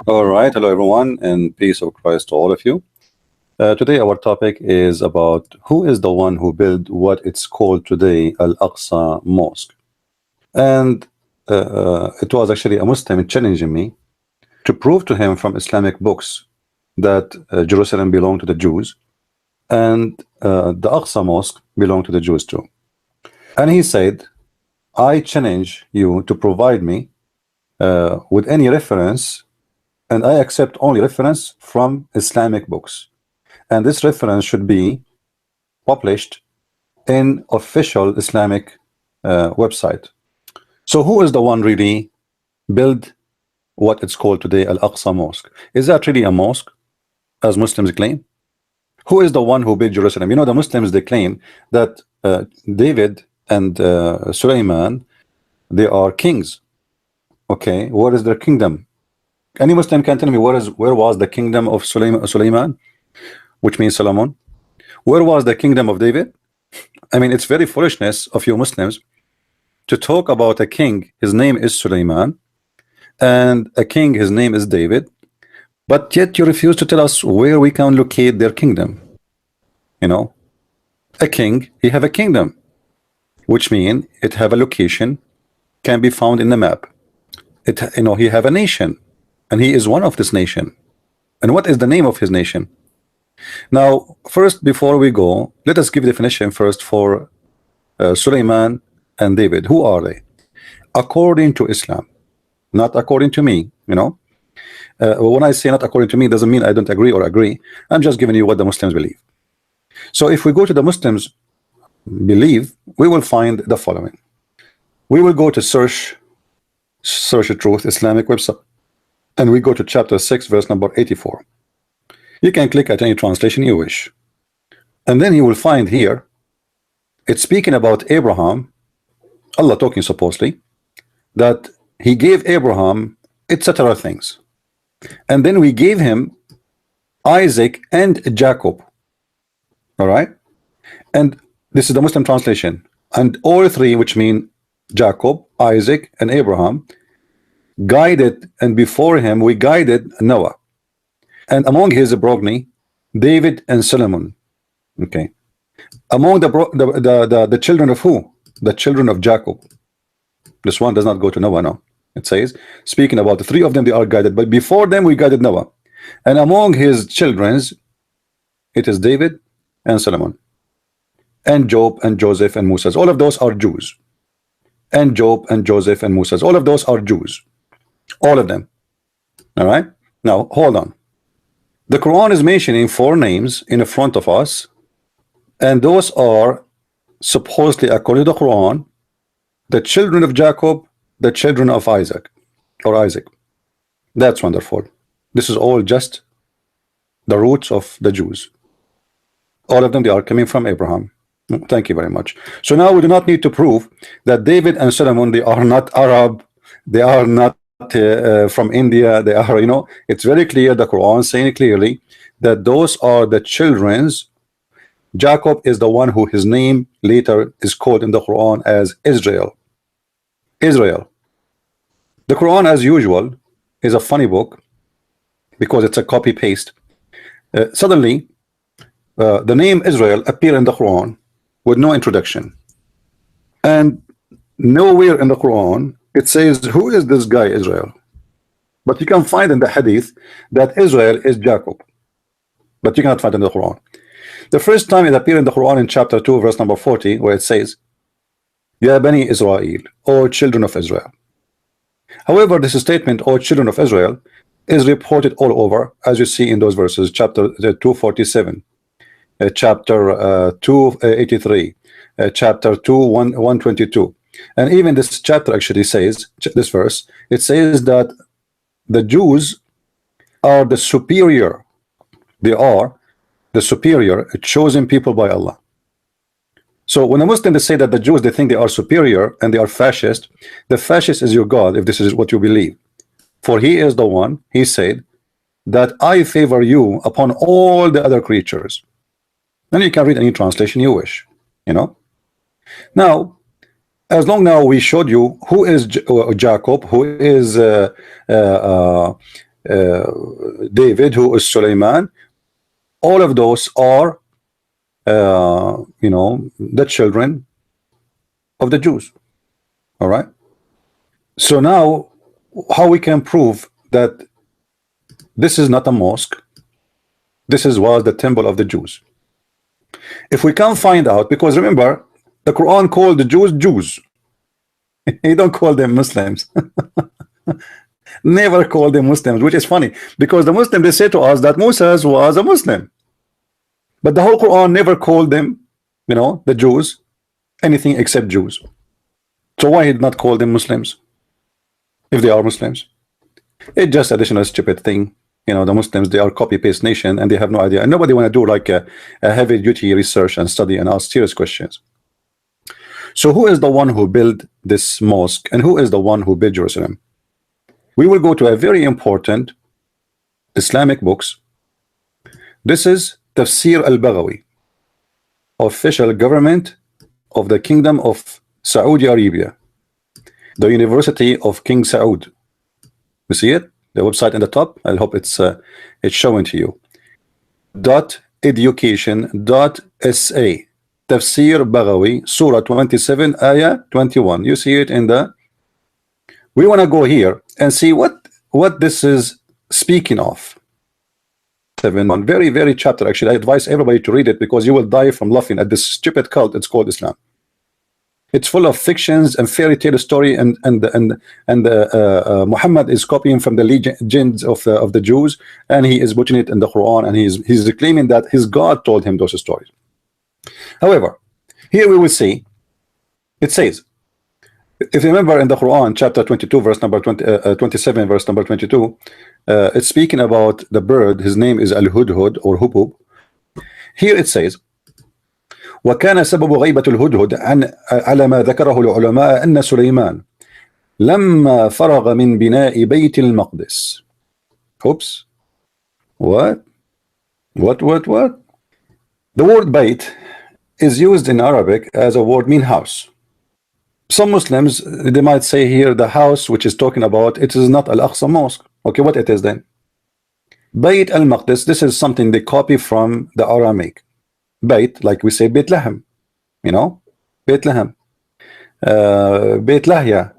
All right, hello everyone, and peace of Christ to all of you. Today, our topic is about who is the one who built what it's called today Al-Aqsa Mosque. And it was actually a Muslim challenging me to prove to him from Islamic books that Jerusalem belonged to the Jews and the Aqsa Mosque belonged to the Jews too. And he said, I challenge you to provide me with any reference, and I accept only reference from Islamic books. And this reference should be published in official Islamic website. So who is the one really build what it's called today Al-Aqsa Mosque? Is that really a mosque, as Muslims claim? Who is the one who built Jerusalem? You know, the Muslims, they claim that David and Sulaiman, they are kings. Okay, what is their kingdom? Any Muslim can tell me where was the kingdom of Sulaiman, which means Solomon? Where was the kingdom of David? I mean, it's very foolishness of you Muslims to talk about a king, his name is Sulaiman, and a king, his name is David, but yet you refuse to tell us where we can locate their kingdom. You know, a king, he have a kingdom, which means it have a location, can be found in the map. It, you know, he have a nation, and he is one of this nation. And what is the name of his nation? Now, first, before we go, let us give definition first for Sulaiman and David. Who are they? According to Islam, not according to me. You know, when I say not according to me, doesn't mean I don't agree or agree. I'm just giving you what the Muslims believe. So if we go to the Muslims believe, we will find the following. We will go to search the truth Islamic website, and we go to chapter 6 verse number 84. You can click at any translation you wish, and then you will find here it's speaking about Abraham, Allah talking supposedly, that he gave Abraham etc. things, and then we gave him Isaac and Jacob. All right, and this is the Muslim translation, and all three, which mean Jacob, Isaac, and Abraham, guided, and before him we guided Noah, and among his progeny David and Solomon. Okay, among the children of who? The children of Jacob. This one does not go to Noah. No, it says speaking about the three of them, they are guided, but before them we guided Noah, and among his children's it is David and Solomon, and Job and Joseph and Moses. All of those are Jews. And Job and Joseph and Moses, all of those are Jews, all of them. All right, now hold on. The Quran is mentioning 4 names in the front of us, and those are supposedly, according to the Quran, the children of Jacob, the children of Isaac, or Isaac. That's wonderful. This is all just the roots of the Jews. All of them, they are coming from Abraham. Thank you very much. So now we do not need to prove that David and Solomon, they are not Arab, they are not from India, they are, you know, it's very clear, the Quran saying clearly that those are the children's. Jacob is the one who his name later is called in the Quran as Israel. Israel. The Quran, as usual, is a funny book because it's a copy paste. Suddenly the name Israel appear in the Quran with no introduction, and nowhere in the Quran it says who is this guy Israel, but you can find in the hadith that Israel is Jacob, but you cannot find in the Quran. The first time it appeared in the Quran in chapter 2 verse number 40, where it says Ya Bani Israel, or children of Israel. However, this statement, or children of Israel, is reported all over, as you see in those verses, chapter 247, chapter 283, chapter 122, and even this chapter actually says, this verse, it says that the Jews are the superior, they are the superior chosen people by Allah. So when a Muslim, they say that the Jews, they think they are superior and they are fascist, the fascist is your God if this is what you believe, for he is the one, he said that I favor you upon all the other creatures. And you can read any translation you wish, you know. Now, as long now we showed you who is Jacob, who is David, who is Sulaiman. All of those are the children of the Jews. All right. So now, how we can prove that this is not a mosque? This was the temple of the Jews. If we can find out, because remember, the Quran called the Jews Jews. He don't call them Muslims. Never call them Muslims, which is funny because the Muslims, they say to us that Moses was a Muslim, but the whole Quran never called them, the Jews, anything except Jews. So why did not call them Muslims if they are Muslims? It's just additional stupid thing. The Muslims, they are copy-paste nation and they have no idea, and nobody want to do like a heavy-duty research and study and ask serious questions. So who is the one who built this mosque and who is the one who built Jerusalem? We will go to a very important Islamic books. This is Tafsir al-Baghawi, official government of the Kingdom of Saudi Arabia, the University of King Saud. You see it? The website in the top. I hope it's showing to you. .education.sa Tafsir Baghawi, Surah 27, Ayah 21. You see it in the. We want to go here and see what this is speaking of. One very chapter. Actually, I advise everybody to read it because you will die from laughing at this stupid cult. It's called Islam. It's full of fictions and fairy tale story, and Muhammad is copying from the legends of the Jews, and he is putting it in the Quran, and he's claiming that his God told him those stories. However, here we will see it says, if you remember in the Quran, chapter 22, verse number 27, verse number 22, it's speaking about the bird. His name is Al-Hudhud or Hubub. Here it says, وكان سبب غيبة الهدهد على ما ذكره العلماء أن سليمان لما فرغ من بناء بيت المقدس. Oops. What? The word bayt is used in Arabic as a word mean house. Some Muslims, they might say here the house which is talking about, it is not Al-Aqsa Mosque. Okay, what it is then? Bayt al-Maqdis, this is something they copy from the Aramaic. Bayt, like we say Bethlehem, Bethlehem, Beit Lahya,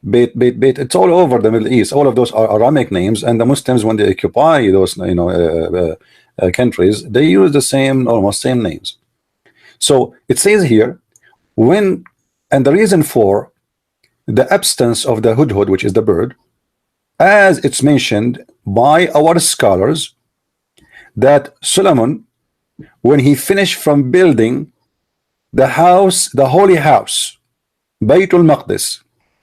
Beit, it's all over the Middle East. All of those are Aramaic names, and the Muslims, when they occupy those countries, they use the same, almost same names. So it says here, and the reason for the absence of the hudhud, which is the bird, as it's mentioned by our scholars, that Solomon, when he finished from building the house, the holy house, Baytul Maqdis,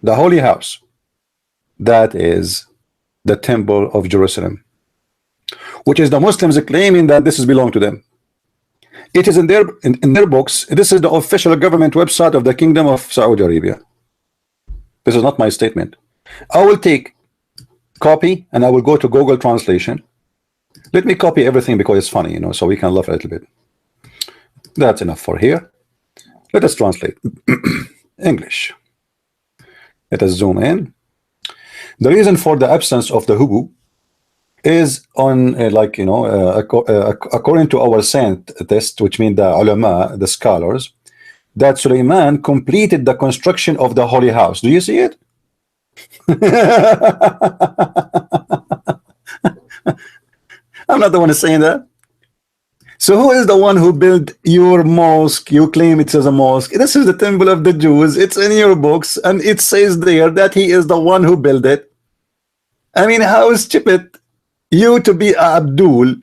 the holy house, that is the temple of Jerusalem, which is the Muslims claiming that this is belong to them. It is in their books. This is the official government website of the Kingdom of Saudi Arabia. This is not my statement. I will take copy and I will go to Google Translation. Let me copy everything because it's funny, so we can laugh a little bit. That's enough for here. Let us translate English. Let us zoom in. The reason for the absence of the hubu is on, according to our scientists, which mean the ulama, the scholars, that Sulaiman completed the construction of the holy house. Do you see it? I'm not the one saying that. So who is the one who built your mosque? You claim it is a mosque. This is the temple of the Jews. It's in your books, and it says there that he is the one who built it. I mean, how stupid you to be Abdul,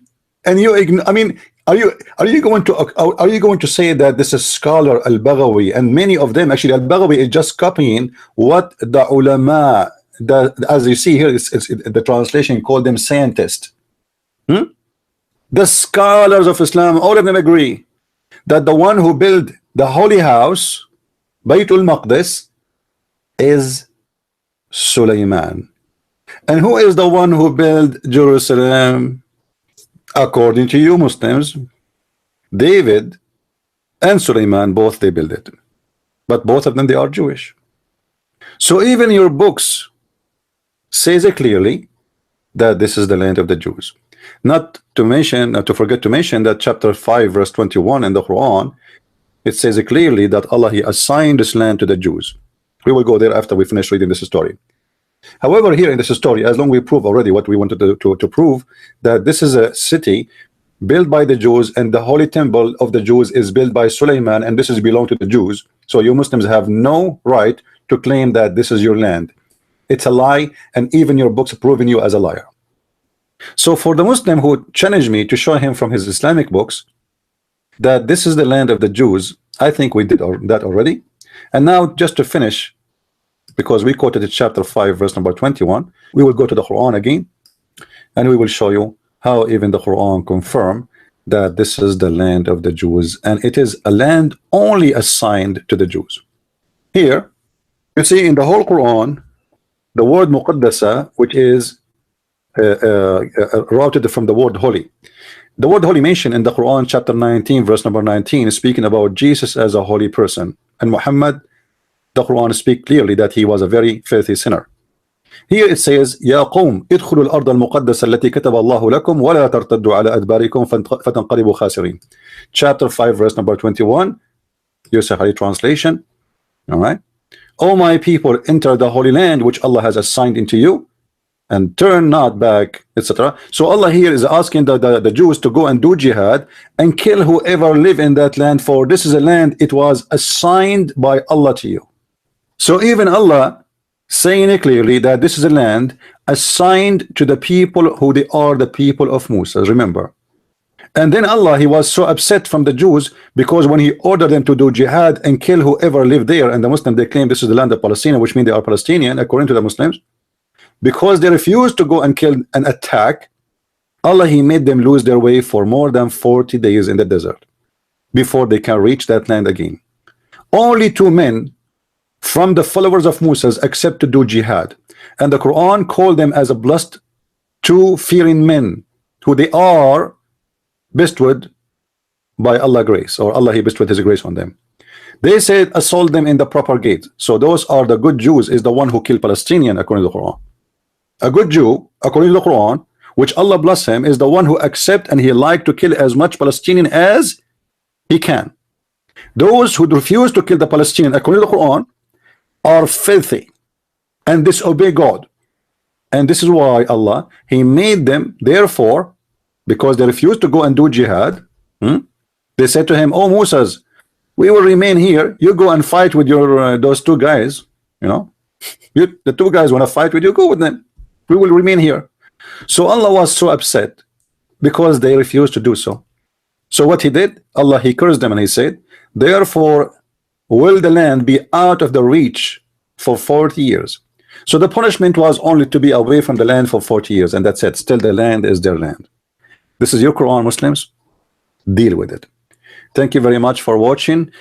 and you ignore. I mean, are you going to say that this is scholar al-Baghawi, and many of them actually al-Baghawi is just copying what the ulama, as you see here, it's the translation called them scientists. The scholars of Islam, all of them agree that the one who built the holy house, Baytul Maqdis, is Sulaiman. And who is the one who built Jerusalem? According to you Muslims, David and Sulaiman, both they built it. But both of them, they are Jewish. So even your books says it clearly that this is the land of the Jews. Not to mention, to forget to mention that chapter 5 verse 21 in the Quran, it says clearly that Allah, He assigned this land to the Jews. We will go there after we finish reading this story. However, here in this story, as long we prove already what we wanted to prove, that this is a city built by the Jews, and the holy temple of the Jews is built by Suleiman, and this is belong to the Jews. So you Muslims have no right to claim that this is your land. It's a lie, and even your books proving you as a liar. So for the Muslim who challenged me to show him from his Islamic books that this is the land of the Jews, I think we did that already. And now just to finish, because we quoted chapter 5 verse number 21, we will go to the Quran again, and we will show you how even the Quran confirm that this is the land of the Jews, and it is a land only assigned to the Jews. Here you see in the whole Quran the word muqaddasa, which is routed from the word holy. The word holy mentioned in the Quran chapter 19 verse number 19 is speaking about Jesus as a holy person, and Muhammad, the Quran speaks clearly that he was a very filthy sinner. Here it says, يا قوم ادخلوا الأرض المقدسة التي كتب الله لكم ولا ترتدوا على أدباركم فتنقلبوا خاسرين. Chapter 5 verse number 21, Yusahari translation. All right. O my people, enter the holy land which Allah has assigned into you, and turn not back, etc. So Allah here is asking the Jews to go and do jihad and kill whoever live in that land, for this is a land it was assigned by Allah to you. So even Allah saying it clearly that this is a land assigned to the people who they are the people of Musa, remember. And then Allah, He was so upset from the Jews because when He ordered them to do jihad and kill whoever lived there, and the Muslims, they claim this is the land of Palestine, which means they are Palestinian according to the Muslims, because they refused to go and kill and attack, Allah, He made them lose their way for more than 40 days in the desert before they can reach that land again. Only 2 men from the followers of Moses accept to do jihad, and the Quran called them as a blessed 2 fearing men who they are bestowed by Allah grace, or Allah, He bestowed His grace on them. They said assault them in the proper gate. So those are the good Jews, is the one who killed Palestinian according to the Quran. A good Jew according to the Quran, which Allah bless him, is the one who accept and he like to kill as much Palestinian as he can. Those who refuse to kill the Palestinian according to the Quran are filthy and disobey God, and this is why Allah, He made them, therefore, because they refused to go and do jihad, they said to him, oh Moses, we will remain here, you go and fight with your those 2 guys, you know, the 2 guys want to fight with you, go with them, we will remain here. So Allah was so upset because they refused to do so. So what He did, Allah, He cursed them, and He said, therefore will the land be out of the reach for 40 years. So the punishment was only to be away from the land for 40 years, and that's it. Still the land is their land. This is your Quran, Muslims. Deal with it. Thank you very much for watching.